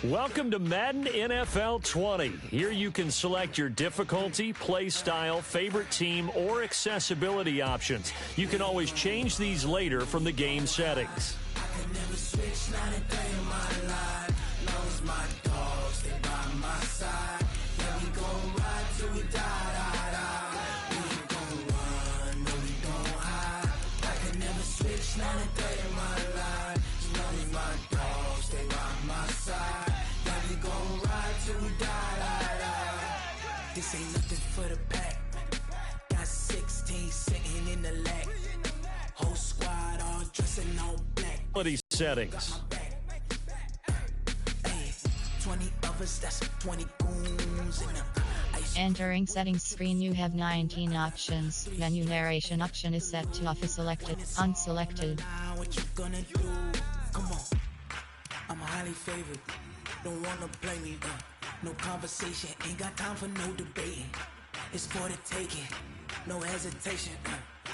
Welcome to Madden NFL 20. Here you can select your difficulty, play style, favorite team, or accessibility options. You can always change these later from the game settings. This ain't nothing for the pack. Got 16 sitting in the lag. Whole squad all dressing all black. Settings. 20 of us, that's 20 goons in them. Entering settings screen, you have 19 options. Menu narration option is set to off, selected, unselected. What you gonna do? Come on. I'm highly favored. Don't wanna play me. No conversation, ain't got time for no debating. It's for the taking, no hesitation.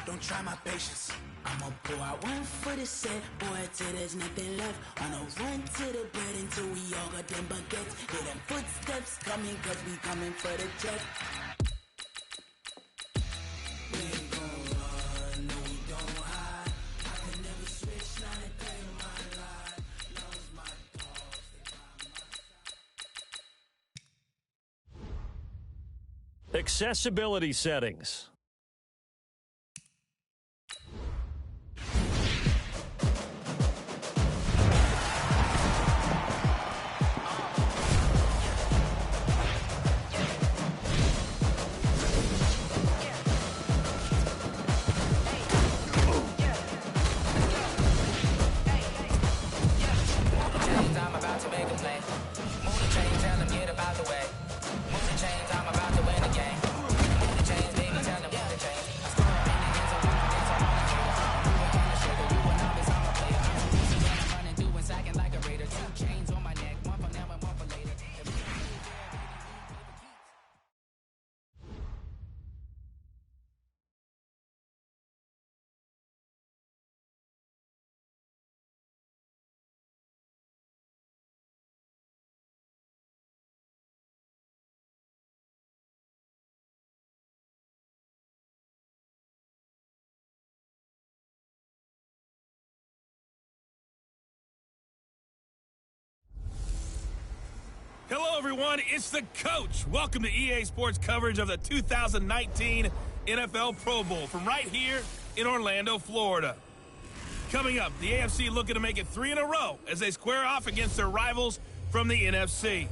Don't try my patience. I'ma pour out one for the set, boy, till there's nothing left. On a run to the bread until we all got them baguettes. Hear them footsteps coming, cause we coming for the check. We ain't gon' run, no we don't hide. I can never switch, not a day in my life. Loves my dogs, they by my side. Accessibility settings. Hello, everyone. It's the coach. Welcome to EA Sports coverage of the 2019 NFL Pro Bowl from right here in Orlando, Florida. Coming up, the AFC looking to make it 3 in a row as they square off against their rivals from the NFC.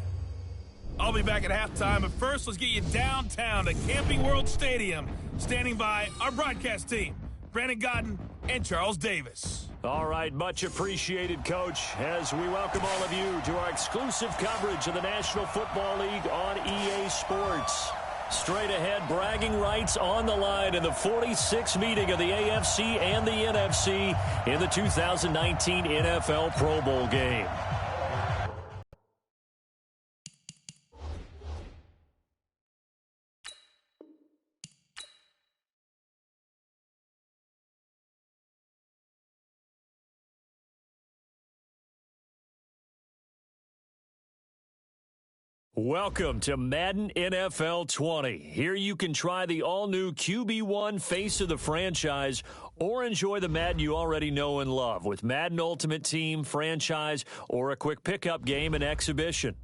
I'll be back at halftime, but first, let's get you downtown to Camping World Stadium. Standing by our broadcast team, Brandon Godden and Charles Davis. All right, much appreciated, Coach, as we welcome all of you to our exclusive coverage of the National Football League on EA Sports. Straight ahead, bragging rights on the line in the 46th meeting of the AFC and the NFC in the 2019 NFL Pro Bowl game. Welcome to Madden NFL 20. Here you can try the all-new QB1 face of the franchise or enjoy the Madden you already know and love with Madden Ultimate Team, franchise, or a quick pickup game and exhibition.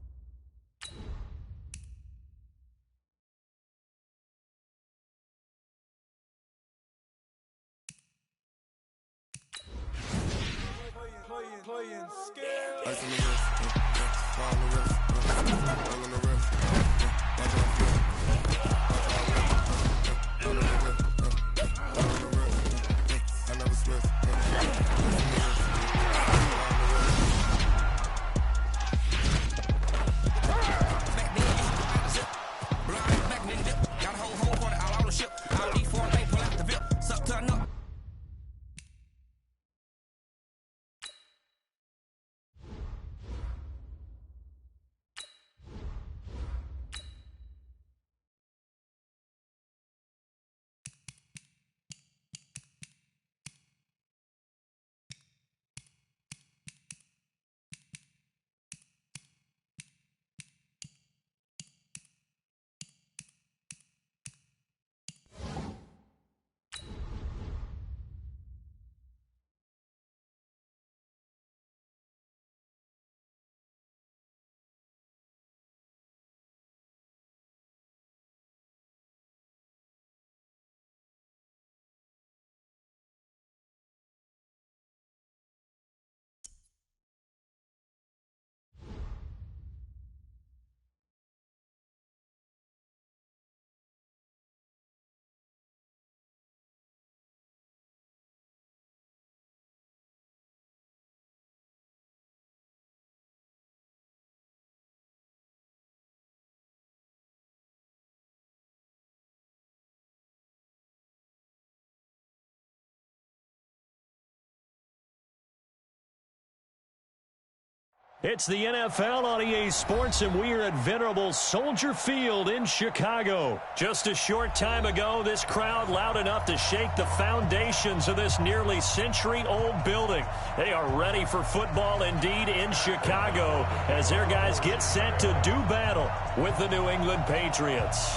It's the NFL on EA Sports, and we are at venerable Soldier Field in Chicago. Just a short time ago, this crowd loud enough to shake the foundations of this nearly century-old building. They are ready for football indeed in Chicago as their guys get set to do battle with the New England Patriots.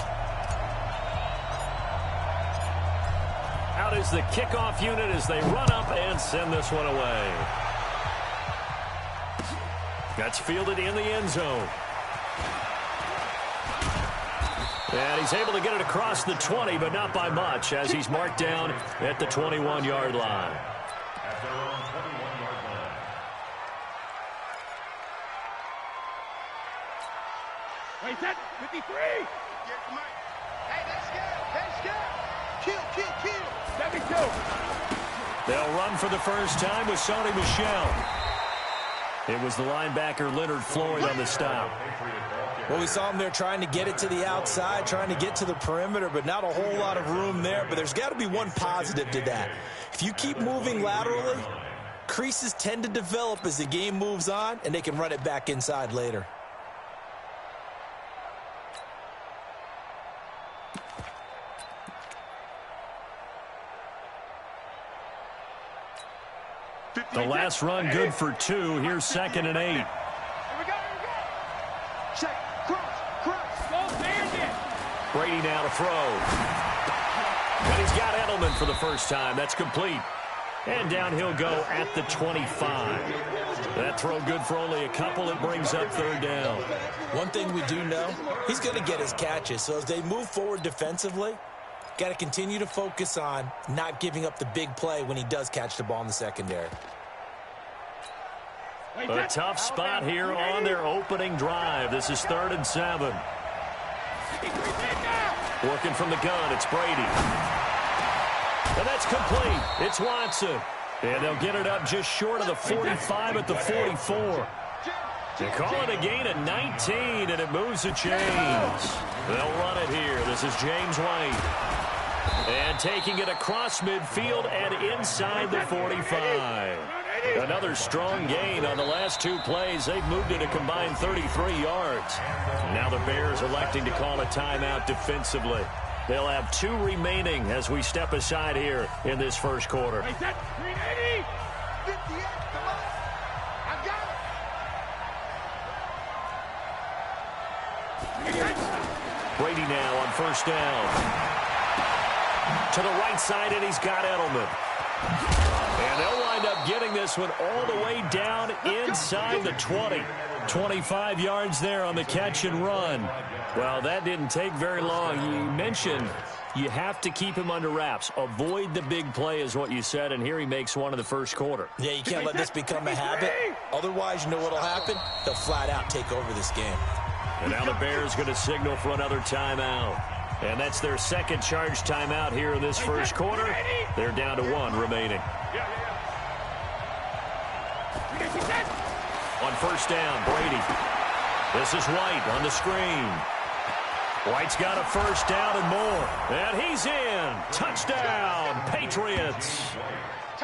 Out is the kickoff unit as they run up and send this one away. That's fielded in the end zone. And he's able to get it across the 20, but not by much, as he's marked down at the 21-yard line. At their own 21-yard line. Wait, set, 53. Yeah, come on. Hey, that's good. Kill. 72. They'll run for the first time with Sony Michel. It was the linebacker Leonard Floyd on the stop. Well, we saw him there trying to get it to the outside, trying to get to the perimeter, but not a whole lot of room there. But there's got to be one positive to that. If you keep moving laterally, creases tend to develop as the game moves on, and they can run it back inside later. The last run good for 2. Here's 2nd and 8. Here we go. Check. Cross. Brady now to throw. And he's got Edelman for the first time. That's complete. And down he'll go at the 25. That throw good for only a couple. It brings up 3rd down. One thing we do know, he's going to get his catches. So as they move forward defensively, got to continue to focus on not giving up the big play when he does catch the ball in the secondary. A tough spot here on their opening drive. This is 3rd and 7. Working from the gun, it's Brady. And that's complete. It's Watson. And they'll get it up just short of the 45 at the 44. They call it a gain of 19, and it moves the chains. They'll run it here. This is James White. And taking it across midfield and inside the 45. Another strong gain on the last 2 plays. They've moved it a combined 33 yards. Now the Bears electing to call a timeout defensively. They'll have 2 remaining as we step aside here in this first quarter. 58, come on. I got it. Brady now on 1st down. To the right side, and he's got Edelman. And they'll wind up getting this one all the way down inside the 20. 25 yards there on the catch and run. Well, that didn't take very long. You mentioned you have to keep him under wraps. Avoid the big play is what you said, and here he makes one in the first quarter. Yeah, you can't let this become a habit. Otherwise, you know what will happen? They'll flat out take over this game. And now the Bears going to signal for another timeout. And that's their 2nd charge timeout here in this first quarter. They're down to 1 remaining. On 1st down, Brady. This is White on the screen. White's got a 1st down and more. And he's in. Touchdown, Patriots.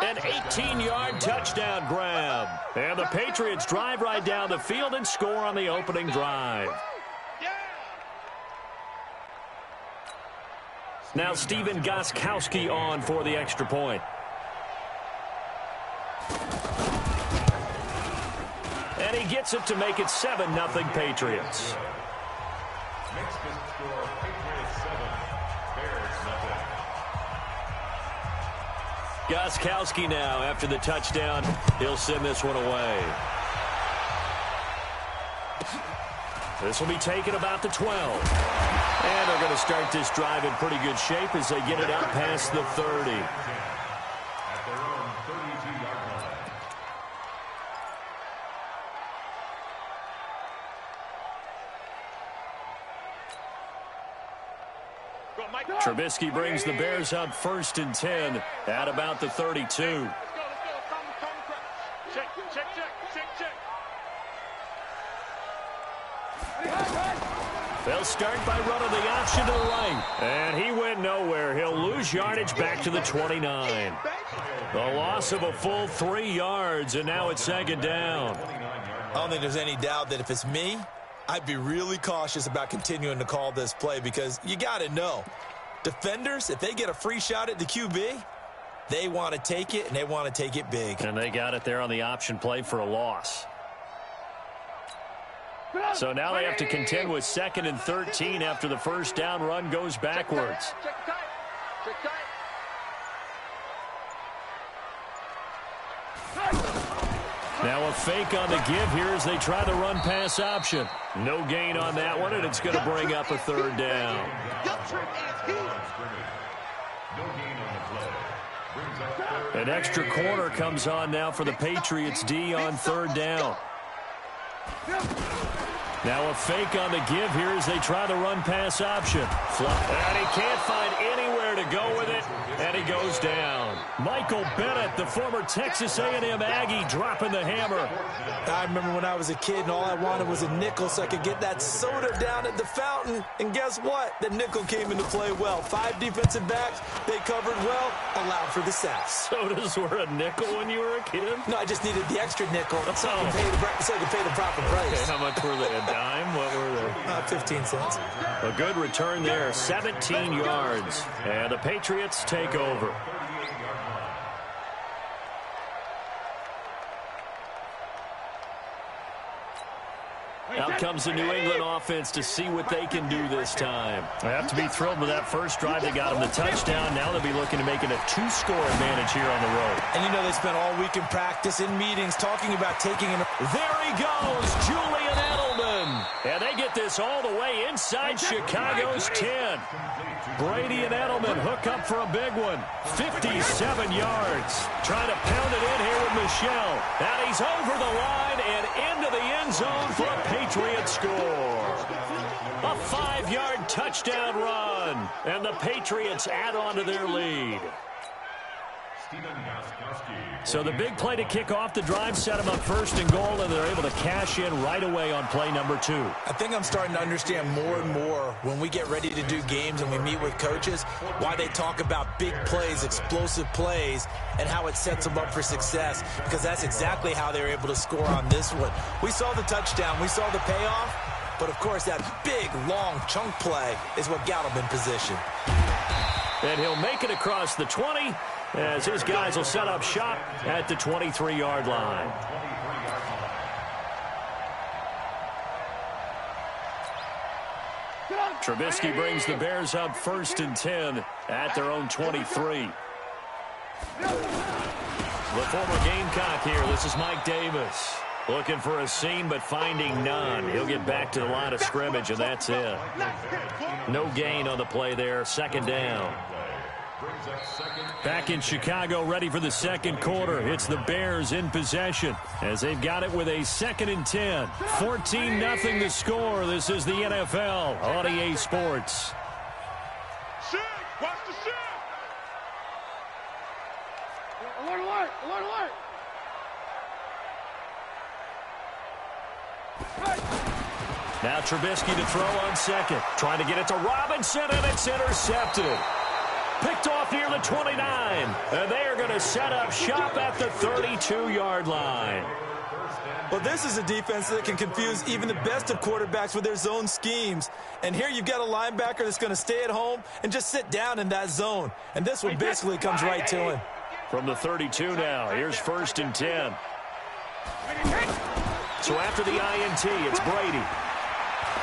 An 18-yard touchdown grab. And the Patriots drive right down the field and score on the opening drive. Now Steven Gostkowski on for the extra point. And he gets it to make it 7-0 Patriots. Next score, Patriots 7, Bears 0. Gostkowski now after the touchdown. He'll send this one away. This will be taken about the 12. And they're going to start this drive in pretty good shape as they get it out past the 30. At their own 32-yard line. Trubisky brings the Bears up 1st and 10 at about the 32. Let's go. Check. They'll start by running the option to the right. And he went nowhere. He'll lose yardage back to the 29. The loss of a full 3 yards, and now it's 2nd down. I don't think there's any doubt that if it's me, I'd be really cautious about continuing to call this play because you got to know, defenders, if they get a free shot at the QB, they want to take it, and they want to take it big. And they got it there on the option play for a loss. So now they have to contend with 2nd and 13 after the first down run goes backwards. Check tight. Check tight. Now a fake on the give here as they try the run-pass option. No gain on that one, and it's going to bring up a 3rd down. An extra corner comes on now for the Patriots D on 3rd down. Now a fake on the give here as they try the run-pass option. And he can't find anywhere to go with it, and he goes down. Michael Bennett, the former Texas A&M Aggie, dropping the hammer. I remember when I was a kid and all I wanted was a nickel so I could get that soda down at the fountain. And guess what? The nickel came into play well. 5 defensive backs, they covered well, allowed for the sacks. Sodas were a nickel when you were a kid? No, I just needed the extra nickel so I could pay the proper price. Okay, how much were they? A dime? What were they? 15 cents. A good return there, 17 yards. And the Patriots take over. Out comes the New England offense to see what they can do this time. They have to be thrilled with that first drive. They got them the touchdown. Now they'll be looking to make it a 2-score advantage here on the road. And you know they spent all week in practice, in meetings, talking about taking an... There he goes, Julian Edelman. And they get this all the way inside Chicago's 10. Brady and Edelman hook up for a big one. 57 yards. Trying to pound it in here with Michel. And he's over the line and into the end zone for a Patriot score. A 5-yard touchdown run. And the Patriots add on to their lead. So the big play to kick off the drive set them up 1st and goal, and they're able to cash in right away on play number 2. I think I'm starting to understand more and more when we get ready to do games and we meet with coaches why they talk about big plays, explosive plays, and how it sets them up for success, because that's exactly how they were able to score on this one. We saw the touchdown. We saw the payoff, but, of course, that big, long chunk play is what got him in position. And he'll make it across the 20 as his guys will set up shop at the 23-yard line. Trubisky brings the Bears up 1st and 10 at their own 23. The former Gamecock here. This is Mike Davis. Looking for a seam, but finding none. He'll get back to the line of scrimmage, and that's it. No gain on the play there. 2nd down. Back in Chicago, ready for the 2nd quarter. It's the Bears in possession as they've got it with a 2nd and 10. 14-0 the score. This is the NFL on EA Sports. Shoot! Watch the shoot! Alert, alert! Alert, alert! Now Trubisky to throw on 2nd. Trying to get it to Robinson, and it's intercepted. Picked off near the 29. And they are going to set up shop at the 32-yard line. Well, this is a defense that can confuse even the best of quarterbacks with their zone schemes. And here you've got a linebacker that's going to stay at home and just sit down in that zone. And this one basically comes right to him. From the 32 now, here's 1st and 10. So after the INT, it's Brady.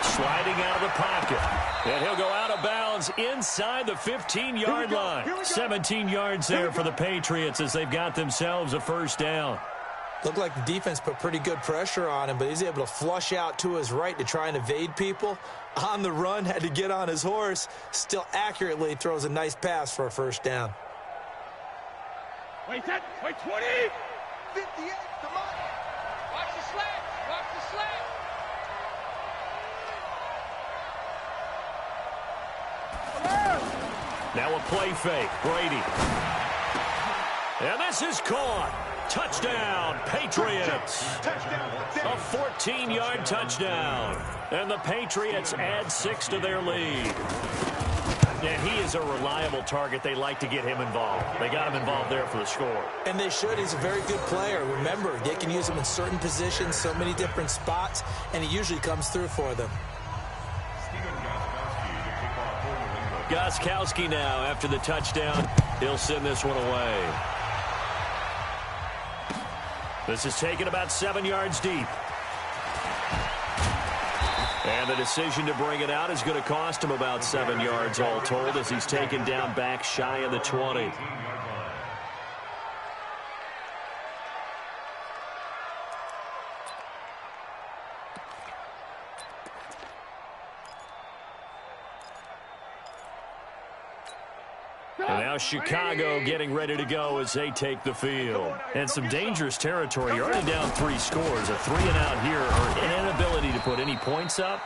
Sliding out of the pocket. And he'll go out of bounds inside the 15-yard line. 17 yards there for the Patriots as they've got themselves a 1st down. Looked like the defense put pretty good pressure on him, but he's able to flush out to his right to try and evade people. On the run, had to get on his horse. Still accurately throws a nice pass for a 1st down. Wait, that, wait, 20! 58, come on! Watch the slant! Watch the slant! Now a play fake. Brady. And this is caught. Touchdown, Patriots. A 14-yard touchdown. And the Patriots add 6 to their lead. And he is a reliable target. They like to get him involved. They got him involved there for the score. And they should. He's a very good player. Remember, they can use him in certain positions, so many different spots, and he usually comes through for them. Gostkowski now after the touchdown. He'll send this one away. This is taken about 7 yards deep. And the decision to bring it out is going to cost him about 7 yards all told as he's taken down back shy of the 20. And now Chicago getting ready to go as they take the field. And some dangerous territory. You're already down 3 scores. A 3-and-out here or an inability to put any points up.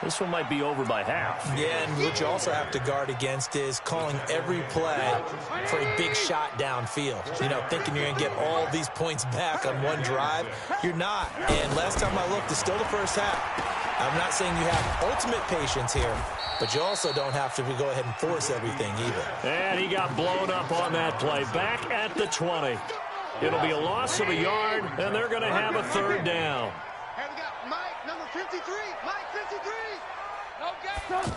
This one might be over by half. Yeah, and what you also have to guard against is calling every play for a big shot downfield. You know, thinking you're going to get all these points back on one drive. You're not. And last time I looked, it's still the first half. I'm not saying you have ultimate patience here, but you also don't have to go ahead and force everything either. And he got blown up on that play. Back at the 20. It'll be a loss of a yard, and they're going to have a 3rd down. And we got Mike, number 53. Mike, 53. No game.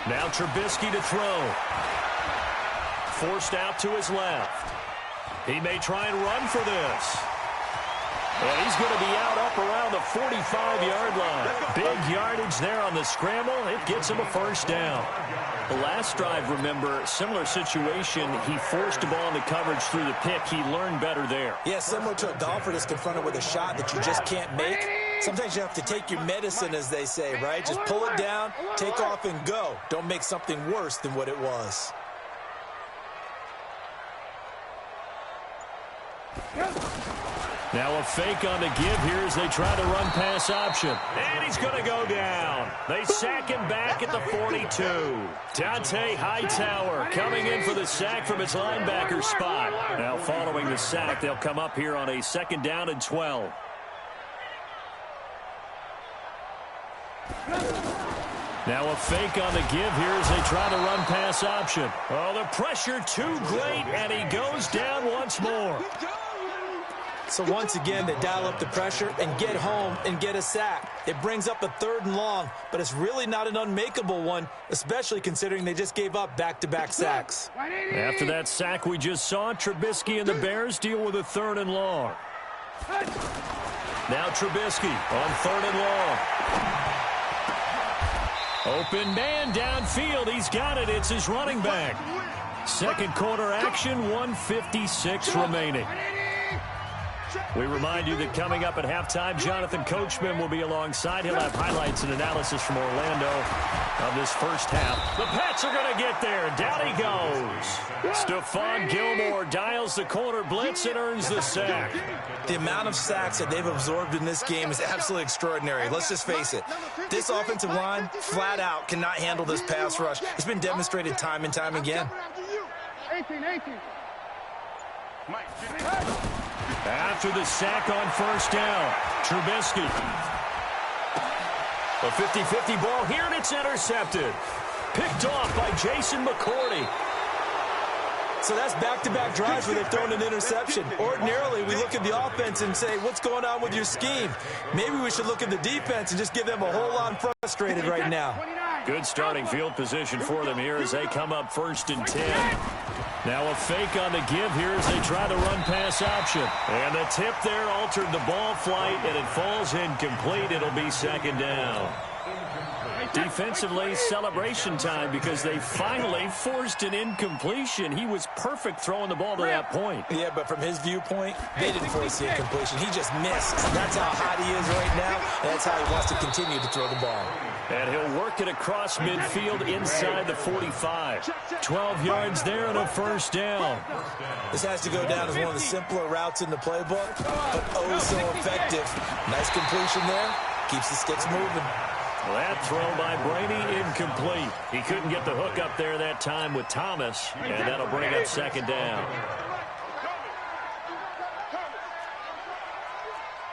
Now Trubisky to throw. Forced out to his left. He may try and run for this. And he's going to be out up around the 45-yard line. Big yardage there on the scramble. It gets him a 1st down. The last drive, remember, similar situation. He forced the ball into coverage through the pick. He learned better there. Yeah, similar to a golfer that's confronted with a shot that you just can't make. Sometimes you have to take your medicine, as they say, right? Just pull it down, take off, and go. Don't make something worse than what it was. Now a fake on the give here as they try to run pass option. And he's going to go down. They sack him back at the 42. Dante Hightower coming in for the sack from his linebacker spot. Now following the sack, they'll come up here on a 2nd down and 12. Now a fake on the give here as they try to run pass option. Oh, the pressure too great, and he goes down once more. So once again, they dial up the pressure and get home and get a sack. It brings up a 3rd and long, but it's really not an unmakeable one, especially considering they just gave up back-to-back sacks. After that sack we just saw, Trubisky and the Bears deal with a 3rd and long. Now Trubisky on 3rd and long. Open man downfield. He's got it. It's his running back. 2nd quarter action, 1:56 remaining. We remind you that coming up at halftime, Jonathan Coachman will be alongside. He'll have highlights and analysis from Orlando of this first half. The Pats are going to get there. Down he goes. Stephon Gilmore dials the corner blitz and earns the sack. The amount of sacks that they've absorbed in this game is absolutely extraordinary. Let's just face it. This offensive line, flat out, cannot handle this pass rush. It's been demonstrated time and time again. 18. After the sack on 1st down, Trubisky. A 50-50 ball here, and it's intercepted. Picked off by Jason McCourty. So that's back-to-back drives where they've thrown an interception. Ordinarily, we look at the offense and say, what's going on with your scheme? Maybe we should look at the defense and just give them a whole lot frustrated right now. Good starting field position for them here as they come up 1st and 10. Now a fake on the give here as they try to run pass option. And the tip there altered the ball flight, and it falls incomplete. It'll be 2nd down. Defensively, celebration time because they finally forced an incompletion. He was perfect throwing the ball to that point. Yeah, but from his viewpoint, they didn't force the incompletion. He just missed. That's how hot he is right now, and that's how he wants to continue to throw the ball. And he'll work it across midfield inside the 45. 12 yards there and a 1st down. This has to go down as one of the simpler routes in the playbook, but oh so effective. Nice completion there. Keeps the sticks moving. That throw by Brady incomplete. He couldn't get the hook up there that time with Thomas, and that'll bring up 2nd down.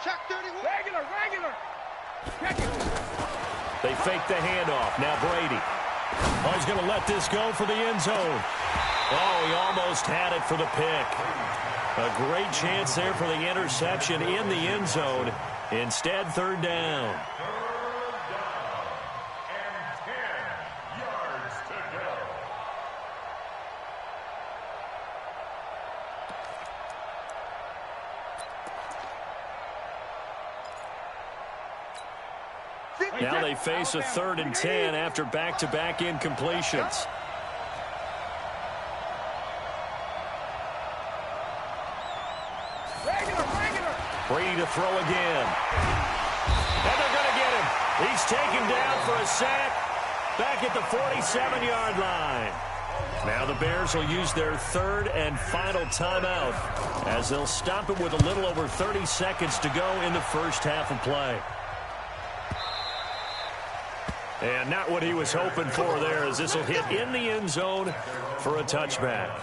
Check 31. Regular. They fake the handoff. Now Brady. Oh, he's going to let this go for the end zone. Oh, he almost had it for the pick. A great chance there for the interception in the end zone. Instead, third down. And 10 yards to go. Now they face a 3rd and 10 after back-to-back incompletions. Brady to throw again. And they're going to get him. He's taken down for a sack back at the 47-yard line. Now the Bears will use their 3rd and final timeout as they'll stop it with a little over 30 seconds to go in the first half of play. And not what he was hoping for there, as this will hit in the end zone for a touchback.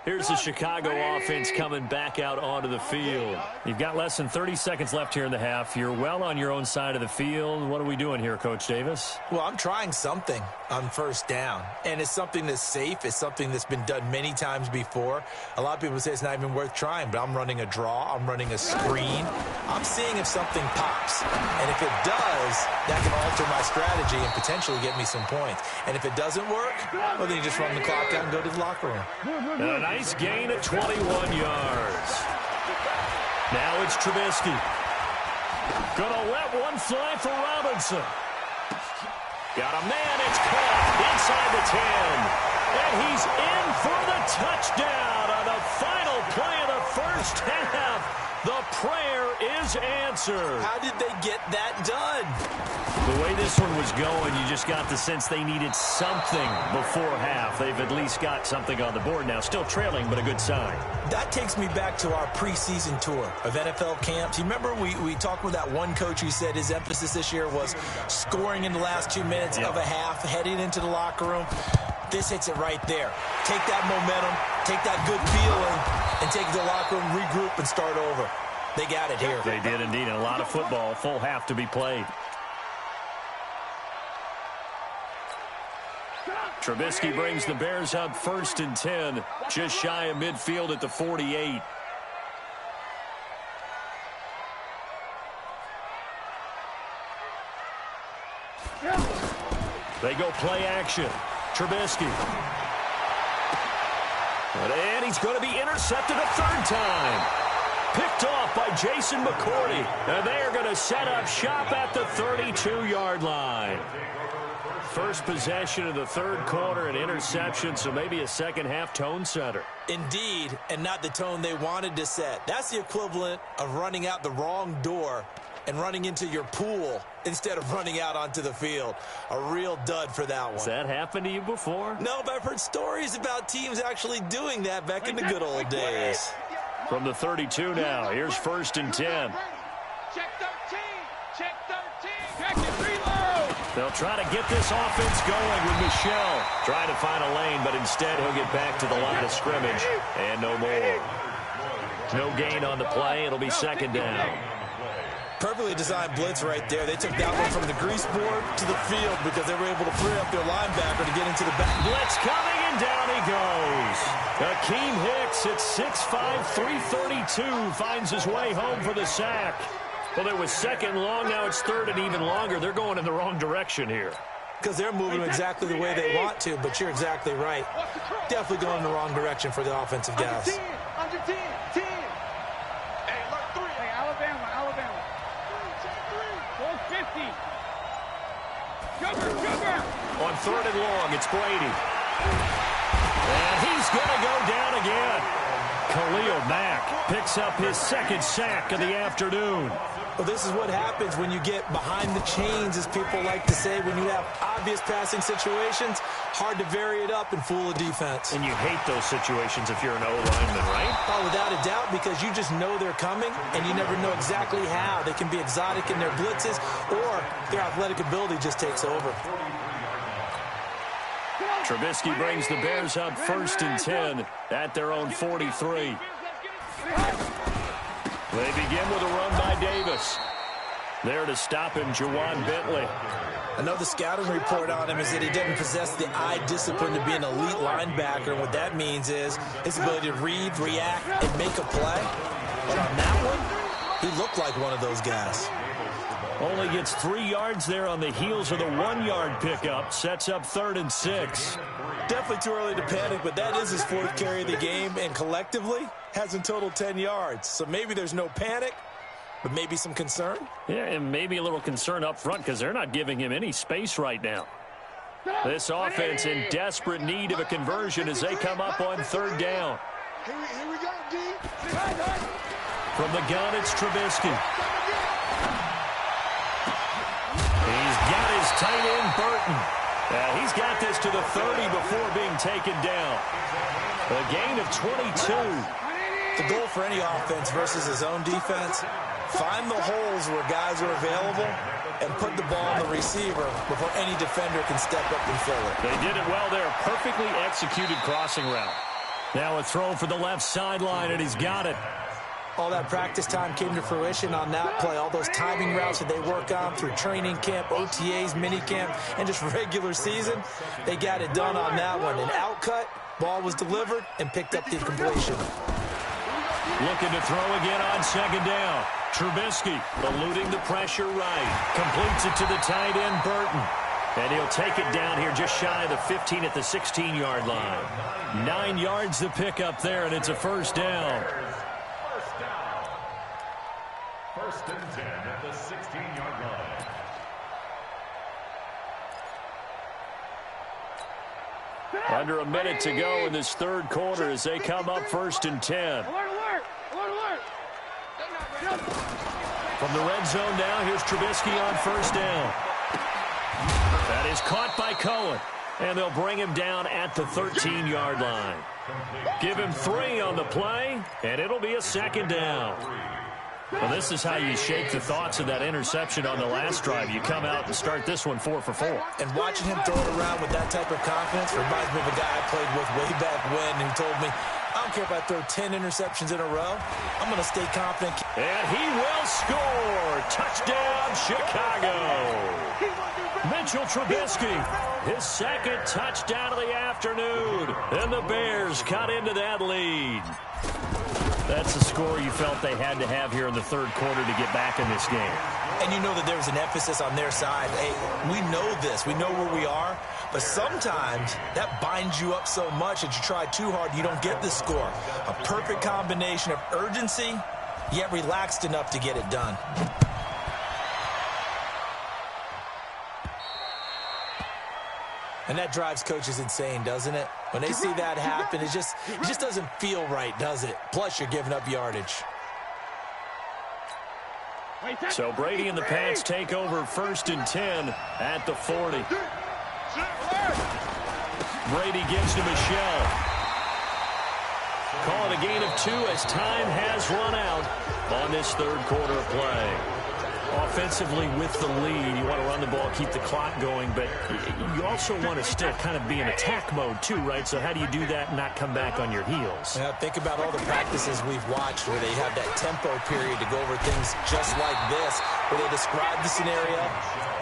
Here's the Chicago offense coming back out onto the field. You've got less than 30 seconds left here in the half. You're well on your own side of the field. What are we doing here, Coach Davis? Well, I'm trying something on first down, and it's something that's safe. It's something that's been done many times before. A lot of people say it's not even worth trying, but I'm running a draw. I'm running a screen. I'm seeing if something pops, and if it does, that can alter my strategy and potentially get me some points. And if it doesn't work, well, then you just run the clock out and go to the locker room. A nice gain of 21 yards. Now it's Trubisky. Gonna let one fly for Robinson. Got a man, it's caught inside the 10. And he's in for the touchdown on the final play of the first half. The prayer is answered. How did they get that done? The way this one was going, you just got the sense they needed something before half. They've at least got something on the board now. Still trailing, but a good sign. That takes me back to our preseason tour of NFL camps. You remember we talked with that one coach who said his emphasis this year was scoring in the last 2 minutes of a half, heading into the locker room. This hits it right there. Take that momentum, take that good feeling, and take it to the locker room, regroup, and start over. They got it here. They did indeed, and a lot of football, full half to be played. Trubisky brings the Bears up 1st and 10, just shy of midfield at the 48. They go play action. Trubisky. And he's going to be intercepted a 3rd time. Picked off by Jason McCourty. And they are going to set up shop at the 32-yard line. First possession of the 3rd quarter, an interception, so maybe a second half tone setter. Indeed, and not the tone they wanted to set. That's the equivalent of running out the wrong door and running into your pool instead of running out onto the field. A real dud for that one. Has that happened to you before? No, but I've heard stories about teams actually doing that back in the good old days. From the 32 now, here's 1st and 10. Check 13. Check 13. Check it. Reload. They'll try to get this offense going with Michel. Trying to find a lane, but instead he'll get back to the line of scrimmage. And no more. No gain on the play. It'll be 2nd down. Perfectly designed blitz right there. They took that one from the grease board to the field because they were able to free up their linebacker to get into the back. Blitz coming, and down he goes. Akeem Hicks at 6'5", 332 finds his way home for the sack. Well, it was 2nd long. Now it's 3rd and even longer. They're going in the wrong direction here. Because they're moving exactly the way they want to, but you're exactly right. Definitely going in the wrong direction for the offensive guys. Under 10. 10. Hey, look, 3. Hey, Alabama. 450. Sugar. On 3rd and long, it's Brady. And he's going to go down again. Khalil Mack picks up his 2nd sack of the afternoon. Well, this is what happens when you get behind the chains, as people like to say. When you have obvious passing situations, hard to vary it up and fool a defense. And you hate those situations if you're an O-lineman, right? Oh, without a doubt, because you just know they're coming, and you never know exactly how. They can be exotic in their blitzes, or their athletic ability just takes over. Trubisky brings the Bears up 1st and 10 at their own 43. They begin with a run by Davis. There to stop him, Juwan Bentley. I know the scouting report on him is that he doesn't possess the eye discipline to be an elite linebacker. And what that means is his ability to read, react, and make a play. But on that one, he looked like one of those guys. Only gets 3 yards there on the heels of the 1-yard pickup. Sets up 3rd and 6. Definitely too early to panic, but that is his 4th carry of the game, and collectively has in total 10 yards. So maybe there's no panic, but maybe some concern. Yeah, and maybe a little concern up front because they're not giving him any space right now. This offense in desperate need of a conversion as they come up on 3rd down. Here we go, D. From the gun, it's Trubisky. He's got his tight end, Burton. He's got this to the 30 before being taken down. A gain of 22. The goal for any offense versus his own defense, find the holes where guys are available and put the ball on the receiver before any defender can step up and fill it. They did it well there. Perfectly executed crossing route. Now a throw for the left sideline, and he's got it. All that practice time came to fruition on that play. All those timing routes that they work on through training camp, OTAs, minicamp, and just regular season, they got it done on that one. An outcut, ball was delivered, and picked up the completion. Looking to throw again on 2nd down. Trubisky eluding the pressure right. Completes it to the tight end, Burton. And he'll take it down here just shy of the 15 at the 16-yard line. 9 yards to pick up there, and it's a 1st down. 1st and 10 at the 16-yard line. Under a minute to go in this 3rd quarter as they come up 1st and 10. From the red zone now, here's Trubisky on 1st down. That is caught by Cohen, and they'll bring him down at the 13-yard line. Give him 3 on the play, and it'll be a 2nd down. Well, this is how you shake the thoughts of that interception on the last drive. You come out and start this one 4 for 4. And watching him throw it around with that type of confidence reminds me of a guy I played with way back when who told me, I don't care if I throw 10 interceptions in a row. I'm going to stay confident. And he will score. Touchdown, Chicago. Mitchell Trubisky, his 2nd touchdown of the afternoon. And the Bears cut into that lead. That's a score you felt they had to have here in the 3rd quarter to get back in this game. And you know that there was an emphasis on their side. Hey, we know this. We know where we are. But sometimes that binds you up so much that you try too hard, you don't get the score. A perfect combination of urgency, yet relaxed enough to get it done. And that drives coaches insane, doesn't it? When they see that happen, it just doesn't feel right, does it? Plus, you're giving up yardage. So Brady and the Pats take over 1st and 10 at the 40. Brady gives to Michelle. Call it a gain of 2 as time has run out on this 3rd quarter of play. Offensively with the lead, you want to run the ball, keep the clock going, but you also want to still kind of be in attack mode too, right? So how do you do that and not come back on your heels? Yeah, think about all the practices we've watched where they have that tempo period to go over things just like this, where they describe the scenario,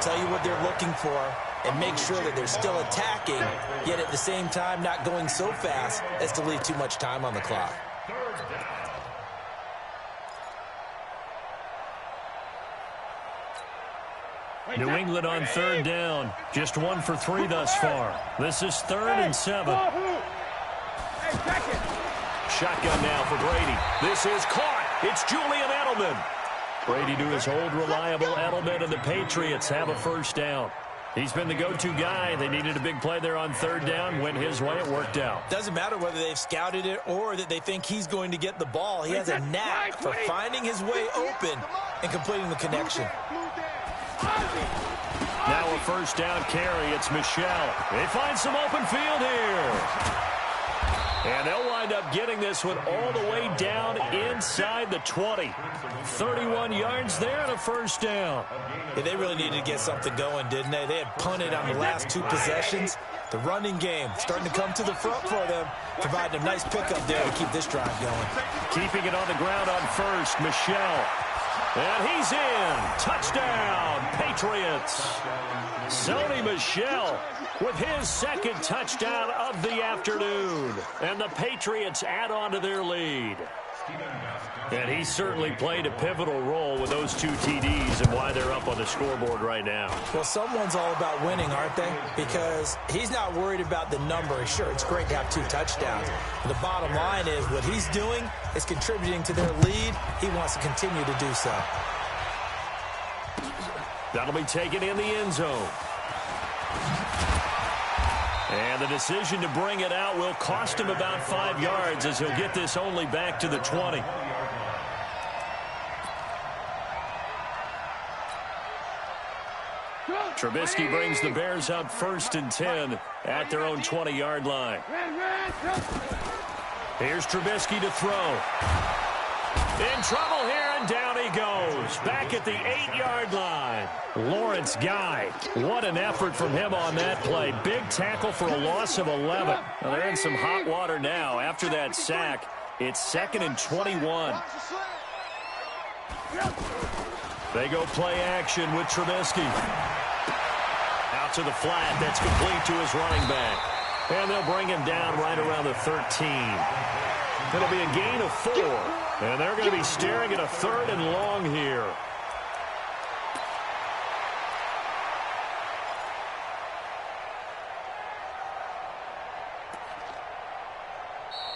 tell you what they're looking for, and make sure that they're still attacking, yet at the same time not going so fast as to leave too much time on the clock. New England on 3rd down. Just 1 for 3 thus far. This is 3rd and 7. Shotgun now for Brady. This is caught. It's Julian Edelman. Brady to his old reliable Edelman, and the Patriots have a 1st down. He's been the go-to guy. They needed a big play there on 3rd down. Went his way. It worked out. Doesn't matter whether they've scouted it or that they think he's going to get the ball. He has a knack for finding his way open and completing the connection. Now a 1st down carry. It's Michelle. They find some open field here. And they'll wind up getting this one all the way down inside the 20. 31 yards there and a 1st down. Yeah, they really needed to get something going, didn't they? They had punted on the last 2 possessions. The running game starting to come to the front for them, providing a nice pickup there to keep this drive going. Keeping it on the ground on 1st, Michelle. And he's in. Touchdown, Patriots. Sony Michel with his second touchdown of the afternoon. And the Patriots add on to their lead. And he certainly played a pivotal role with those 2 TDs and why they're up on the scoreboard right now. Well, someone's all about winning, aren't they? Because he's not worried about the number. Sure, it's great to have 2 touchdowns. But the bottom line is what he's doing is contributing to their lead. He wants to continue to do so. That'll be taken in the end zone. And the decision to bring it out will cost him about 5 yards as he'll get this only back to the 20. Trubisky brings the Bears up 1st and 10 at their own 20-yard line. Here's Trubisky to throw. In trouble here, and down he goes. Back at the 8-yard line. Lawrence Guy. What an effort from him on that play. Big tackle for a loss of 11. Well, they're in some hot water now. After that sack, it's 2nd and 21. They go play action with Trubisky. Out to the flat. That's complete to his running back. And they'll bring him down right around the 13. It'll be a gain of 4. And they're going to be staring at a 3rd and long here.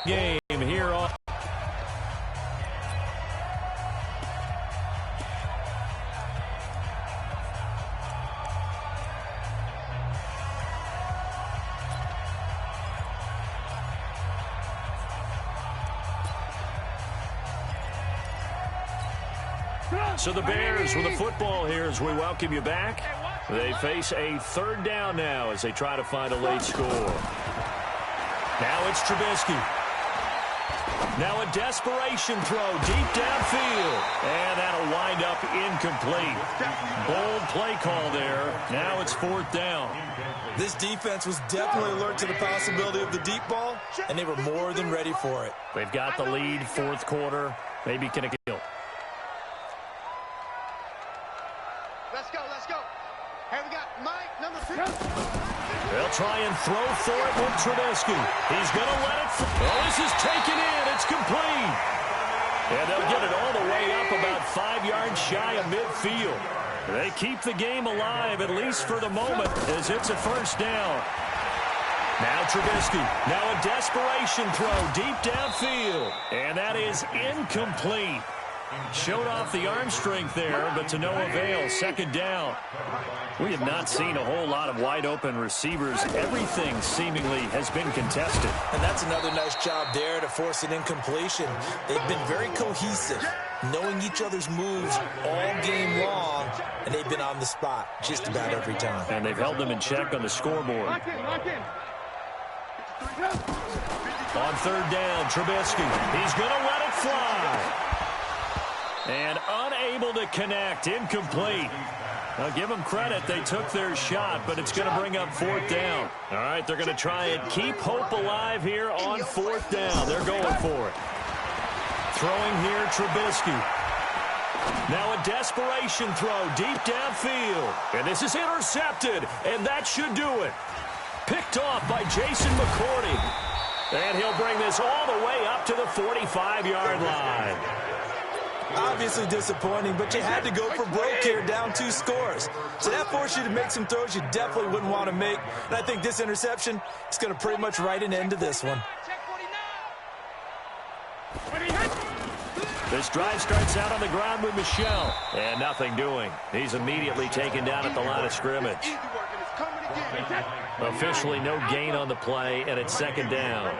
Game here on. So the Bears with the football here as we welcome you back. They face a 3rd down now as they try to find a late score. Now it's Trubisky. Now a desperation throw deep downfield. And that'll wind up incomplete. Bold play call there. Now it's 4th down. This defense was definitely alert to the possibility of the deep ball, and they were more than ready for it. They've got the lead, 4th quarter. Maybe can it kill? Let's go. Hey, we got Mike, number 3. They'll try and throw for it with Trubisky. He's going to let it fly. Oh, this is taken in. It's complete. And they'll get it all the way up about 5 yards shy of midfield. They keep the game alive, at least for the moment, as it's a 1st down. Now Trubisky. Now a desperation throw deep downfield. And that is incomplete. Showed off the arm strength there, but to no avail. 2nd down. We have not seen a whole lot of wide-open receivers. Everything seemingly has been contested. And that's another nice job there to force an incompletion. They've been very cohesive, knowing each other's moves all game long, and they've been on the spot just about every time. And they've held them in check on the scoreboard. Lock in. On 3rd down, Trubisky. He's going to let it fly. And unable to connect. Incomplete. I'll give them credit. They took their shot, but it's going to bring up 4th down. All right, they're going to try and keep hope alive here on 4th down. They're going for it. Throwing here, Trubisky. Now a desperation throw deep downfield. And this is intercepted, and that should do it. Picked off by Jason McCourty. And he'll bring this all the way up to the 45-yard line. Obviously disappointing, but you had to go for broke here, down 2 scores. So that forced you to make some throws you definitely wouldn't want to make. And I think this interception is going to pretty much write an end to this one. This drive starts out on the ground with Michel. And nothing doing. He's immediately taken down at the line of scrimmage. Officially no gain on the play, and it's 2nd down.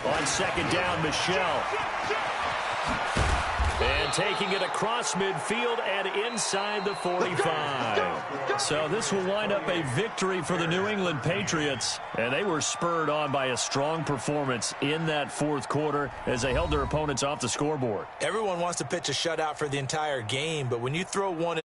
On 2nd down, Michel. And taking it across midfield and inside the 45. So this will wind up a victory for the New England Patriots. And they were spurred on by a strong performance in that 4th quarter as they held their opponents off the scoreboard. Everyone wants to pitch a shutout for the entire game, but when you throw one